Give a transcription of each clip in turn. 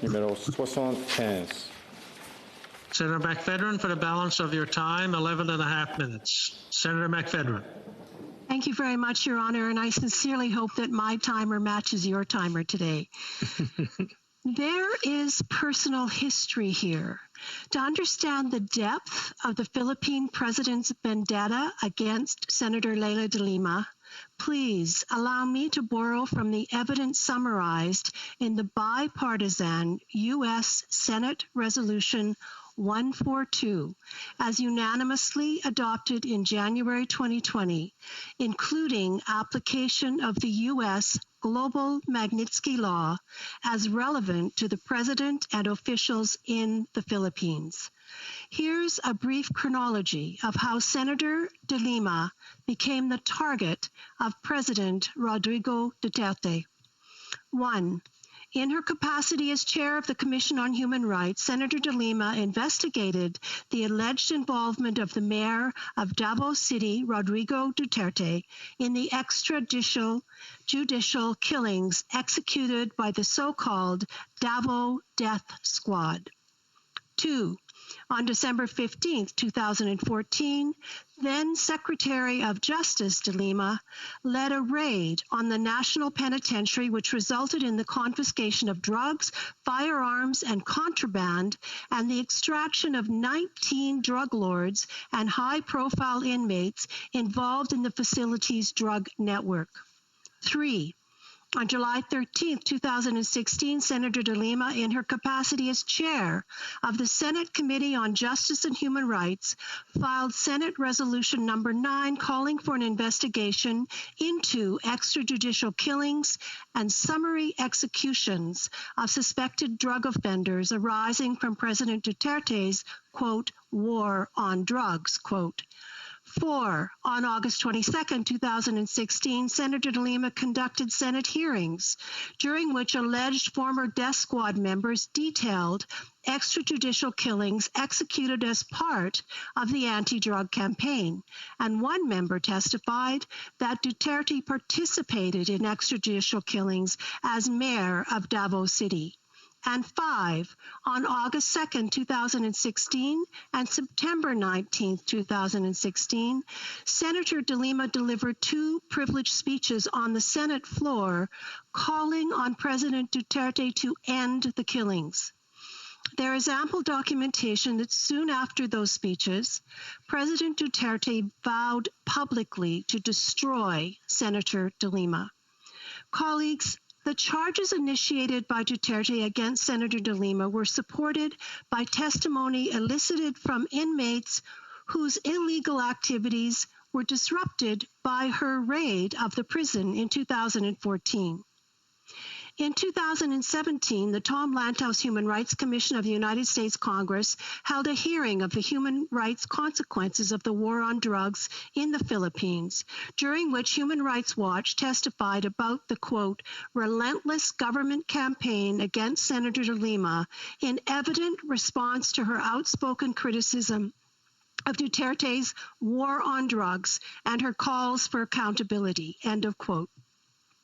numéro 75. Senator McFedrin, for the balance of your time, 11 and a half minutes. Senator McFedrin. Thank you very much, Your Honor, and I sincerely hope that my timer matches your timer today. There is personal history here. To understand the depth of the Philippine president's vendetta against Senator Leila de Lima, please allow me to borrow from the evidence summarized in the bipartisan U.S. Senate Resolution 142, as unanimously adopted in January 2020, including application of the U.S. Global Magnitsky Law as relevant to the president and officials in the Philippines. Here's a brief chronology of how Senator de Lima became the target of President Rodrigo Duterte. 1. In her capacity as chair of the Commission on Human Rights, Senator de Lima investigated the alleged involvement of the mayor of Davao City, Rodrigo Duterte, in the extrajudicial killings executed by the so-called Davao Death Squad. 2. On December 15, 2014, then Secretary of Justice de Lima led a raid on the National Penitentiary, which resulted in the confiscation of drugs, firearms, and contraband, and the extraction of 19 drug lords and high-profile inmates involved in the facility's drug network. 3. On July 13, 2016, Senator de Lima, in her capacity as chair of the Senate Committee on Justice and Human Rights, filed Senate Resolution Number 9 calling for an investigation into extrajudicial killings and summary executions of suspected drug offenders arising from President Duterte's, quote, war on drugs, quote. 4. On August 22, 2016, Senator de Lima conducted Senate hearings, during which alleged former death squad members detailed extrajudicial killings executed as part of the anti-drug campaign, and one member testified that Duterte participated in extrajudicial killings as mayor of Davao City. And 5, on August 2, 2016 and September 19, 2016, Senator de Lima delivered 2 privileged speeches on the Senate floor calling on President Duterte to end the killings. There is ample documentation that soon after those speeches, President Duterte vowed publicly to destroy Senator de Lima. Colleagues, the charges initiated by Duterte against Senator de Lima were supported by testimony elicited from inmates whose illegal activities were disrupted by her raid of the prison in 2014. In 2017, the Tom Lantos Human Rights Commission of the United States Congress held a hearing of the human rights consequences of the war on drugs in the Philippines, during which Human Rights Watch testified about the, quote, relentless government campaign against Senator de Lima in evident response to her outspoken criticism of Duterte's war on drugs and her calls for accountability, end of quote.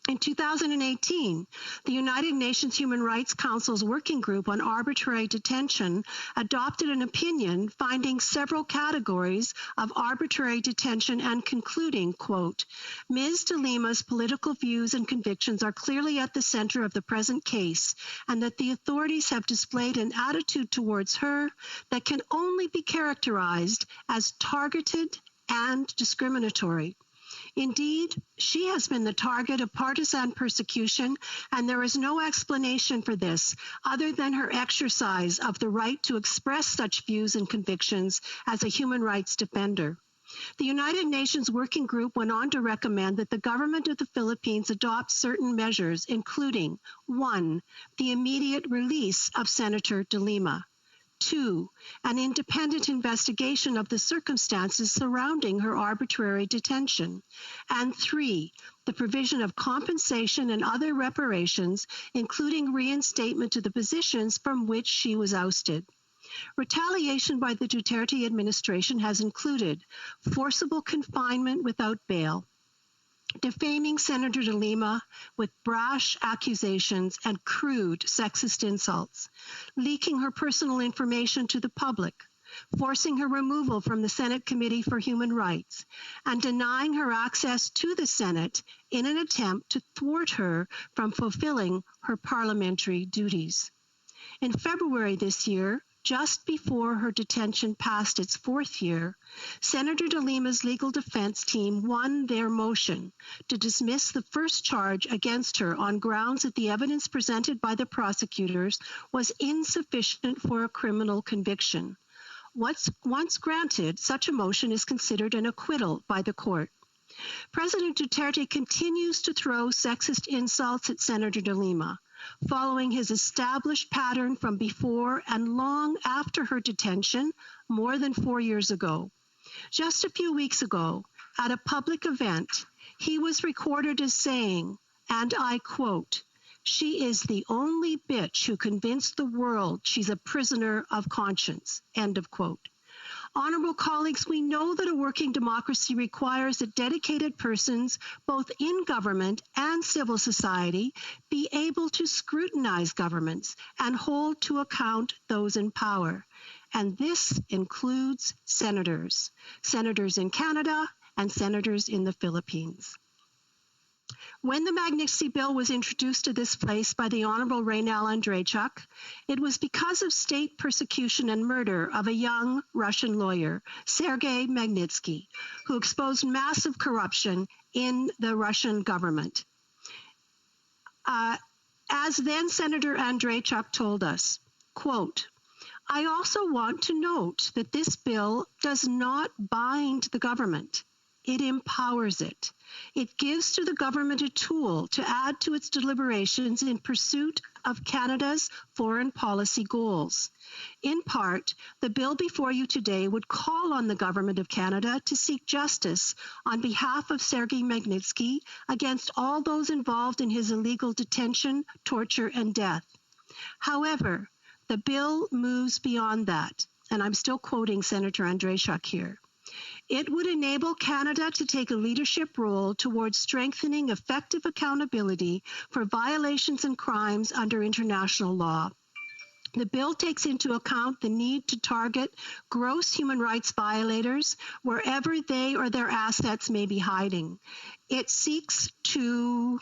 In 2018, the United Nations Human Rights Council's Working Group on Arbitrary Detention adopted an opinion finding several categories of arbitrary detention and concluding, quote, Ms. de Lima's political views and convictions are clearly at the center of the present case, and that the authorities have displayed an attitude towards her that can only be characterized as targeted and discriminatory. Indeed, she has been the target of partisan persecution, and there is no explanation for this other than her exercise of the right to express such views and convictions as a human rights defender. The United Nations Working Group went on to recommend that the government of the Philippines adopt certain measures, including 1, the immediate release of Senator de Lima. 2, an independent investigation of the circumstances surrounding her arbitrary detention. And 3, the provision of compensation and other reparations, including reinstatement to the positions from which she was ousted. Retaliation by the Duterte administration has included forcible confinement without bail, defaming Senator de Lima with brash accusations and crude sexist insults, leaking her personal information to the public, forcing her removal from the Senate Committee for Human Rights, and denying her access to the Senate in an attempt to thwart her from fulfilling her parliamentary duties. In February this year, just before her detention passed its fourth year, Senator de Lima's legal defense team won their motion to dismiss the first charge against her on grounds that the evidence presented by the prosecutors was insufficient for a criminal conviction. Once granted, such a motion is considered an acquittal by the court. President Duterte continues to throw sexist insults at Senator de Lima, following his established pattern from before and long after her detention more than 4 years ago. Just a few weeks ago, at a public event, he was recorded as saying, and I quote, "She is the only bitch who convinced the world she's a prisoner of conscience," end of quote. Honorable colleagues, we know that a working democracy requires that dedicated persons, both in government and civil society, be able to scrutinize governments and hold to account those in power. And this includes senators in Canada and senators in the Philippines. When the Magnitsky Bill was introduced to this place by the Honorable Raynel Andreychuk, it was because of state persecution and murder of a young Russian lawyer, Sergei Magnitsky, who exposed massive corruption in the Russian government. As then Senator Andreychuk told us, quote, "I also want to note that this bill does not bind the government. It empowers it. It gives to the government a tool to add to its deliberations in pursuit of Canada's foreign policy goals. In part, the bill before you today would call on the Government of Canada to seek justice on behalf of Sergei Magnitsky against all those involved in his illegal detention, torture, and death. However, the bill moves beyond that, and I'm still quoting Senator Andreychuk here. It would enable Canada to take a leadership role towards strengthening effective accountability for violations and crimes under international law. The bill takes into account the need to target gross human rights violators wherever they or their assets may be hiding. It seeks to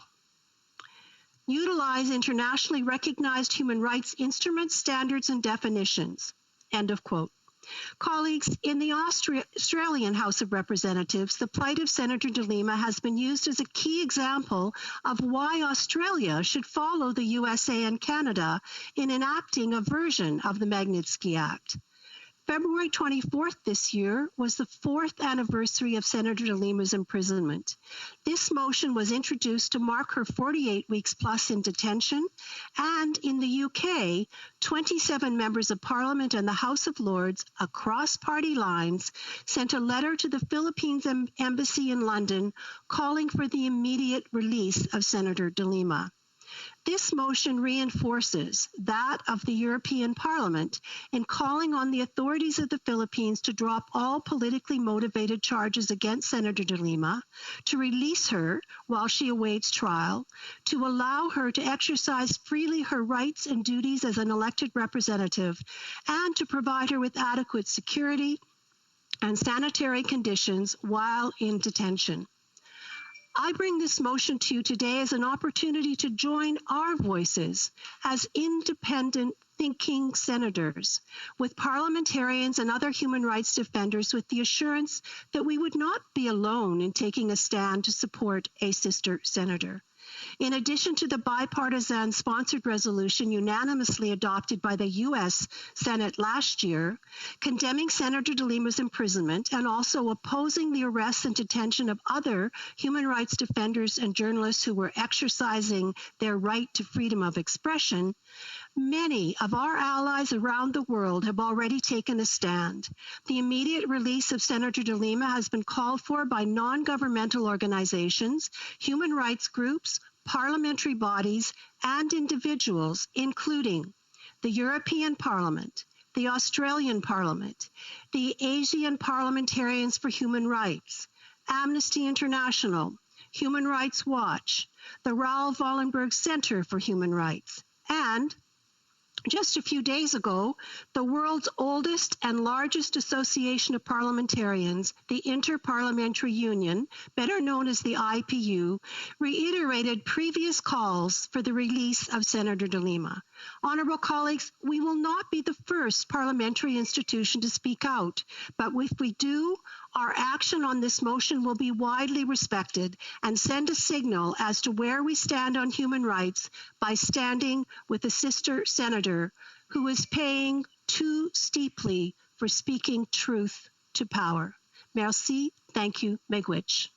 utilize internationally recognized human rights instruments, standards, and definitions." End of quote. Colleagues, in the Australian House of Representatives, the plight of Senator de Lima has been used as a key example of why Australia should follow the USA and Canada in enacting a version of the Magnitsky Act. February 24th this year was the 4th anniversary of Senator de Lima's imprisonment. This motion was introduced to mark her 48 weeks plus in detention, and in the UK, 27 members of Parliament and the House of Lords, across party lines, sent a letter to the Philippines Embassy in London calling for the immediate release of Senator de Lima. This motion reinforces that of the European Parliament in calling on the authorities of the Philippines to drop all politically motivated charges against Senator de Lima, to release her while she awaits trial, to allow her to exercise freely her rights and duties as an elected representative, and to provide her with adequate security and sanitary conditions while in detention. I bring this motion to you today as an opportunity to join our voices as independent thinking senators with parliamentarians and other human rights defenders with the assurance that we would not be alone in taking a stand to support a sister senator. In addition to the bipartisan sponsored resolution unanimously adopted by the U.S. Senate last year, condemning Senator de Lima's imprisonment and also opposing the arrest and detention of other human rights defenders and journalists who were exercising their right to freedom of expression, many of our allies around the world have already taken a stand. The immediate release of Senator de Lima has been called for by non-governmental organizations, human rights groups, parliamentary bodies, and individuals, including the European Parliament, the Australian Parliament, the Asian Parliamentarians for Human Rights, Amnesty International, Human Rights Watch, the Raoul Wallenberg Center for Human Rights, and just a few days ago, the world's oldest and largest association of parliamentarians, the Inter-Parliamentary Union, better known as the IPU, reiterated previous calls for the release of Senator de Lima. Honorable colleagues, we will not be the first parliamentary institution to speak out, but if we do, our action on this motion will be widely respected and send a signal as to where we stand on human rights by standing with a sister senator who is paying too steeply for speaking truth to power. Merci. Thank you. Megwich.